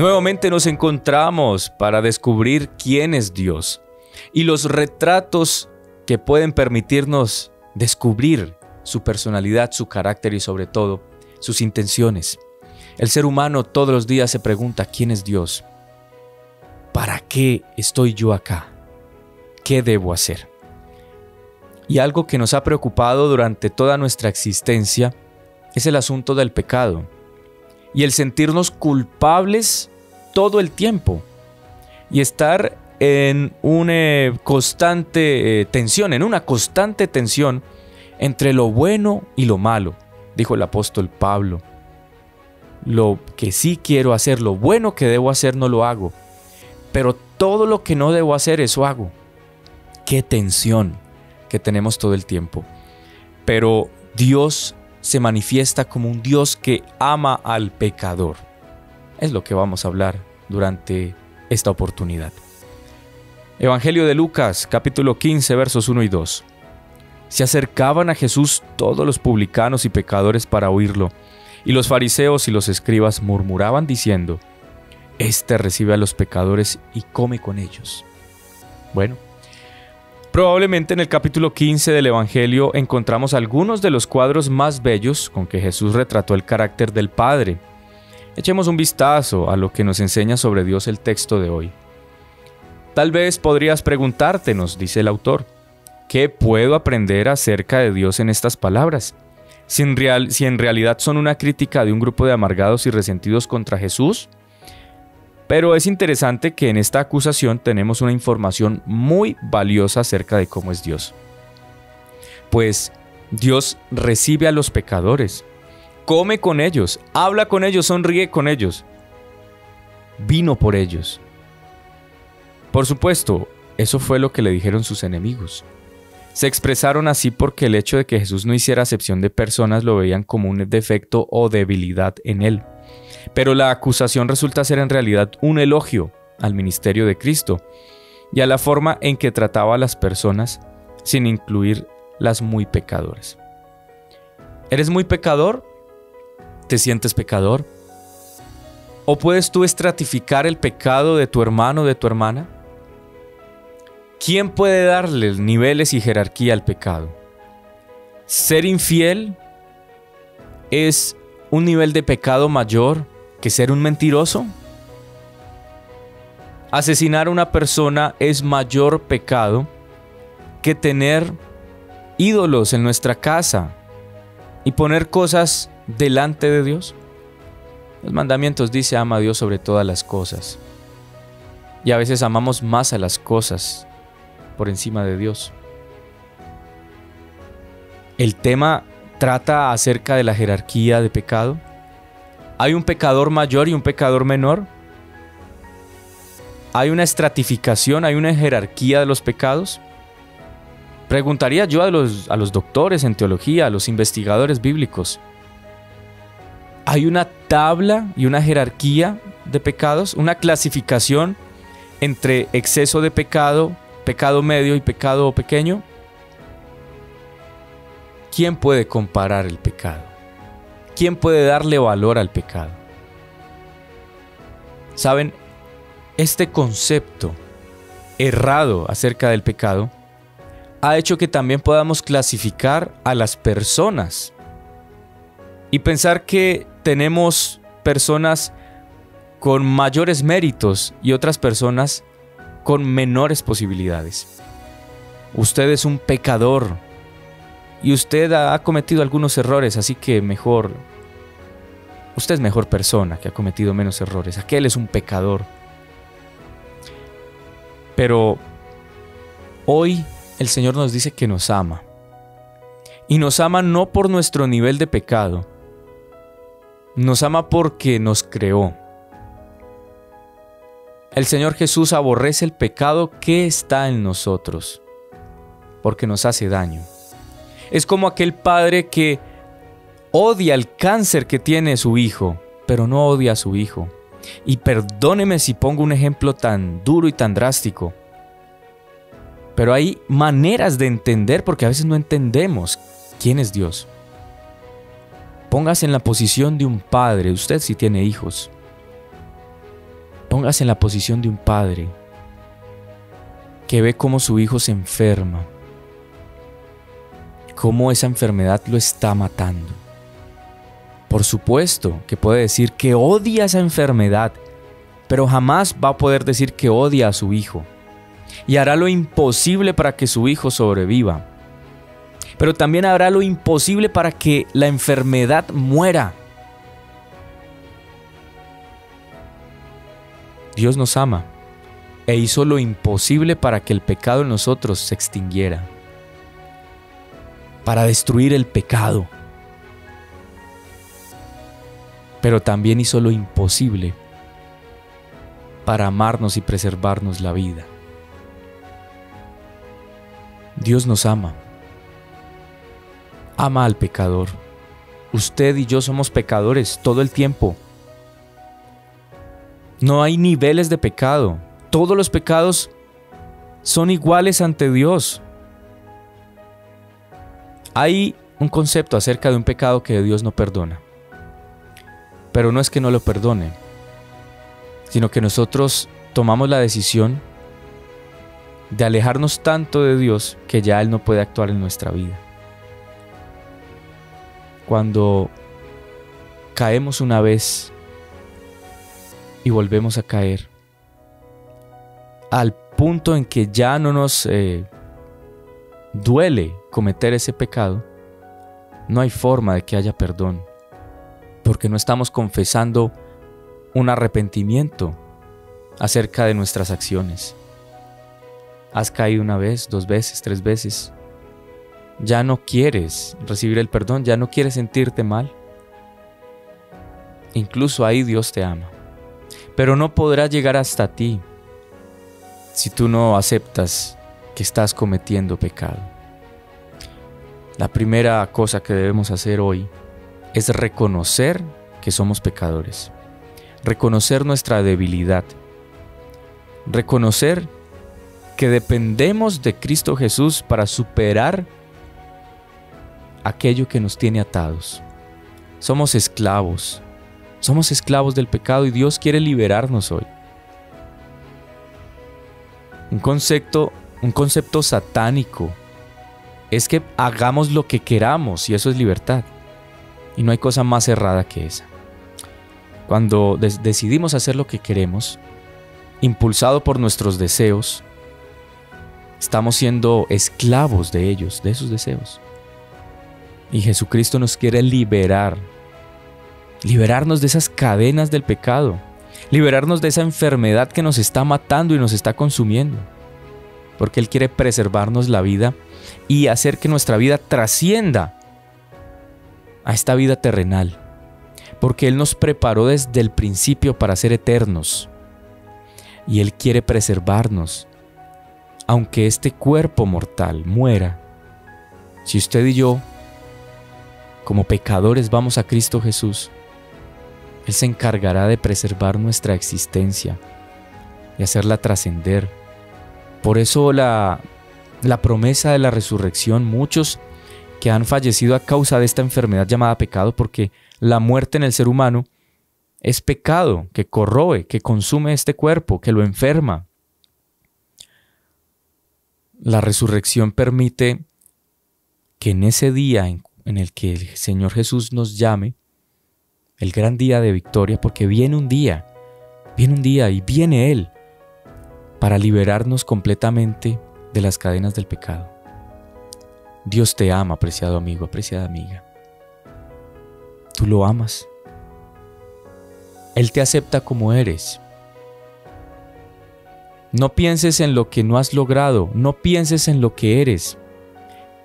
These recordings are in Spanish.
Nuevamente nos encontramos para descubrir quién es Dios y los retratos que pueden permitirnos descubrir su personalidad, su carácter y sobre todo sus intenciones. El ser humano todos los días se pregunta ¿quién es Dios? ¿Para qué estoy yo acá? ¿Qué debo hacer? Y algo que nos ha preocupado durante toda nuestra existencia es el asunto del pecado y el sentirnos culpables todo el tiempo y estar en una constante tensión, entre lo bueno y lo malo. Dijo el apóstol Pablo, lo que sí quiero hacer, lo bueno que debo hacer no lo hago, pero todo lo que no debo hacer, eso hago. Qué tensión que tenemos todo el tiempo. Pero Dios se manifiesta como un Dios que ama al pecador. Es lo que vamos a hablar durante esta oportunidad. Evangelio de Lucas, capítulo 15, versos 1 y 2. Se acercaban a Jesús todos los publicanos y pecadores para oírlo, y los fariseos y los escribas murmuraban diciendo: Este recibe a los pecadores y come con ellos. Bueno, probablemente en el capítulo 15 del Evangelio encontramos algunos de los cuadros más bellos con que Jesús retrató el carácter del Padre. Echemos un vistazo a lo que nos enseña sobre Dios el texto de hoy. Tal vez podrías preguntarte, nos dice el autor, ¿qué puedo aprender acerca de Dios en estas palabras? Si en realidad son una crítica de un grupo de amargados y resentidos contra Jesús. Pero es interesante que en esta acusación tenemos una información muy valiosa acerca de cómo es Dios. Pues Dios recibe a los pecadores, come con ellos, habla con ellos, sonríe con ellos, vino por ellos. Por supuesto, eso fue lo que le dijeron sus enemigos. Se expresaron así porque el hecho de que Jesús no hiciera acepción de personas lo veían como un defecto o debilidad en él. Pero la acusación resulta ser en realidad un elogio al ministerio de Cristo y a la forma en que trataba a las personas, sin incluir las muy pecadoras. ¿Eres muy pecador? ¿Te sientes pecador? ¿O puedes tú estratificar el pecado de tu hermano o de tu hermana? ¿Quién puede darle niveles y jerarquía al pecado? ¿Ser infiel es un nivel de pecado mayor que ser un mentiroso? ¿Asesinar a una persona es mayor pecado que tener ídolos en nuestra casa y poner cosas delante de Dios? Los mandamientos dice: ama a Dios sobre todas las cosas. Y a veces amamos más a las cosas por encima de Dios. El tema trata acerca de la jerarquía de pecado. ¿Hay un pecador mayor y un pecador menor? ¿Hay una estratificación, hay una jerarquía de los pecados? Preguntaría yo a los doctores en teología, a los investigadores bíblicos. ¿Hay una tabla y una jerarquía de pecados? ¿Una clasificación entre exceso de pecado, pecado medio y pecado pequeño? ¿Quién puede comparar el pecado? ¿Quién puede darle valor al pecado? ¿Saben? Este concepto errado acerca del pecado ha hecho que también podamos clasificar a las personas y pensar que tenemos personas con mayores méritos y otras personas con menores posibilidades. Usted es un pecador y usted ha cometido algunos errores, así que mejor, usted es mejor persona que ha cometido menos errores. Aquel es un pecador. Pero hoy el Señor nos dice que nos ama. Y nos ama no por nuestro nivel de pecado. Nos ama porque nos creó. El Señor Jesús aborrece el pecado que está en nosotros, porque nos hace daño. Es como aquel padre que odia el cáncer que tiene su hijo, pero no odia a su hijo. Y perdóneme si pongo un ejemplo tan duro y tan drástico, pero hay maneras de entender, porque a veces no entendemos quién es Dios. Póngase en la posición de un padre, usted si tiene hijos. Póngase en la posición de un padre que ve cómo su hijo se enferma, cómo esa enfermedad lo está matando. Por supuesto que puede decir que odia esa enfermedad, pero jamás va a poder decir que odia a su hijo. Y hará lo imposible para que su hijo sobreviva. Pero también hará lo imposible para que la enfermedad muera. Dios nos ama e hizo lo imposible para que el pecado en nosotros se extinguiera, para destruir el pecado. Pero también hizo lo imposible para amarnos y preservarnos la vida. Dios nos ama. Ama al pecador. Usted y yo somos pecadores todo el tiempo. No hay niveles de pecado. Todos los pecados son iguales ante Dios. Hay un concepto acerca de un pecado que Dios no perdona. Pero no es que no lo perdone, sino que nosotros tomamos la decisión de alejarnos tanto de Dios que ya Él no puede actuar en nuestra vida. Cuando caemos una vez y volvemos a caer, al punto en que ya no nos duele cometer ese pecado, no hay forma de que haya perdón, porque no estamos confesando un arrepentimiento acerca de nuestras acciones. Has caído una vez, 2 veces, 3 veces. Ya no quieres recibir el perdón, ya no quieres sentirte mal. Incluso ahí Dios te ama. Pero no podrá llegar hasta ti si tú no aceptas que estás cometiendo pecado. La primera cosa que debemos hacer hoy es reconocer que somos pecadores. Reconocer nuestra debilidad. Reconocer que dependemos de Cristo Jesús para superar aquello que nos tiene atados. Somos esclavos del pecado y Dios quiere liberarnos hoy. Un concepto satánico es que hagamos lo que queramos y eso es libertad. Y no hay cosa más errada que esa. Cuando decidimos hacer lo que queremos, impulsado por nuestros deseos, estamos siendo esclavos de ellos, de esos deseos. Y Jesucristo nos quiere liberarnos de esas cadenas del pecado, liberarnos de esa enfermedad que nos está matando y nos está consumiendo, porque Él quiere preservarnos la vida y hacer que nuestra vida trascienda a esta vida terrenal, porque Él nos preparó desde el principio para ser eternos y Él quiere preservarnos. Aunque este cuerpo mortal muera, si usted y yo, como pecadores, vamos a Cristo Jesús, Él se encargará de preservar nuestra existencia y hacerla trascender. Por eso la promesa de la resurrección, muchos que han fallecido a causa de esta enfermedad llamada pecado, porque la muerte en el ser humano es pecado que corroe, que consume este cuerpo, que lo enferma. La resurrección permite que en ese día en el que el Señor Jesús nos llame, el gran día de victoria, porque viene un día y viene Él para liberarnos completamente de las cadenas del pecado. Dios te ama, apreciado amigo, apreciada amiga. Tú lo amas. Él te acepta como eres. No pienses en lo que no has logrado, no pienses en lo que eres.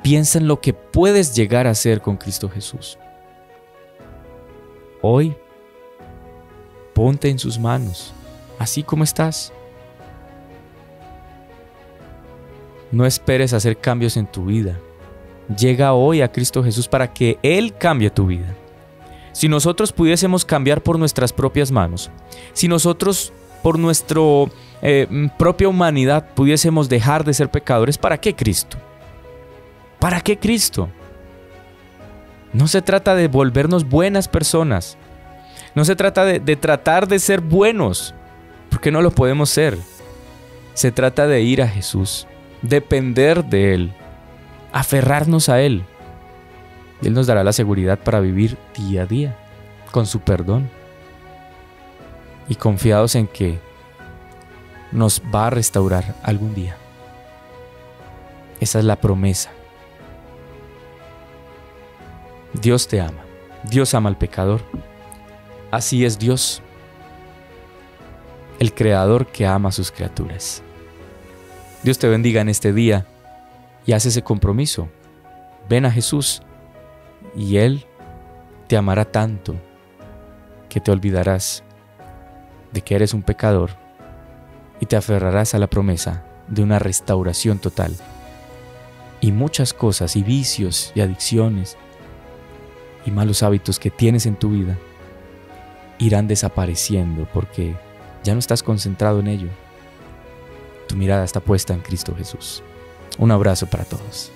Piensa en lo que puedes llegar a ser con Cristo Jesús. Hoy, ponte en sus manos, así como estás. No esperes hacer cambios en tu vida. Llega hoy a Cristo Jesús para que Él cambie tu vida. Si nosotros pudiésemos cambiar por nuestras propias manos, si nosotros por nuestra propia humanidad pudiésemos dejar de ser pecadores, ¿para qué Cristo? ¿Para qué Cristo? No se trata de volvernos buenas personas. No se trata de tratar de ser buenos, porque no lo podemos ser. Se trata de ir a Jesús, depender de Él, aferrarnos a Él. Y Él nos dará la seguridad para vivir día a día, con su perdón. Y confiados en que nos va a restaurar algún día. Esa es la promesa. Dios te ama. Dios ama al pecador. Así es Dios, el creador que ama a sus criaturas. Dios te bendiga en este día y haz ese compromiso. Ven a Jesús y Él te amará tanto que te olvidarás de que eres un pecador y te aferrarás a la promesa de una restauración total. Y muchas cosas y vicios y adicciones y malos hábitos que tienes en tu vida irán desapareciendo porque ya no estás concentrado en ello. Tu mirada está puesta en Cristo Jesús. Un abrazo para todos.